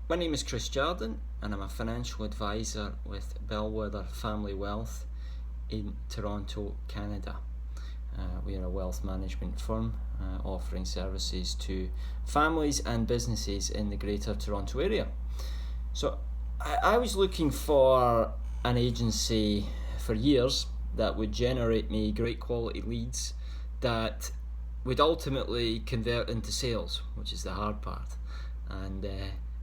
My name is Chris Jardine and I'm a financial advisor with Bellwether Family Wealth in Toronto, Canada. We are a wealth management firm offering services to families and businesses in the Greater Toronto area. So I was looking for an agency for years that would generate me great quality leads that would ultimately convert into sales, which is the hard part. And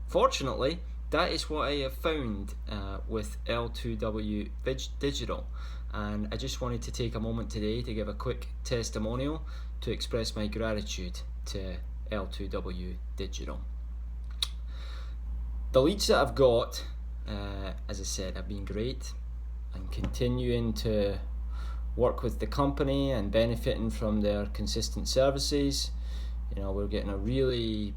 fortunately, that is what I have found with L2W Digital. And I just wanted to take a moment today to give a quick testimonial to express my gratitude to L2W Digital. The leads that I've got, as I said, have been great. I'm continuing to work with the company and benefiting from their consistent services. We're getting a really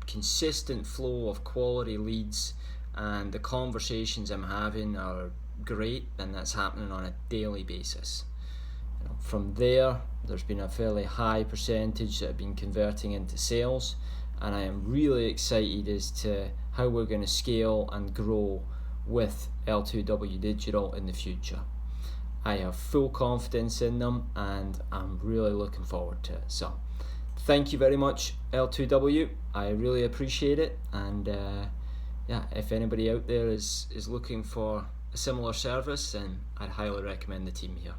consistent flow of quality leads, and the conversations I'm having are great, and that's happening on a daily basis. From there's been a fairly high percentage that have been converting into sales, and I am really excited as to how we're going to scale and grow with L2W Digital in the future. I have full confidence in them and I'm really looking forward to it. So thank you very much, L2W. I really appreciate it, and if anybody out there is looking for a similar service, then I'd highly recommend the team here.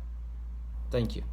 Thank you.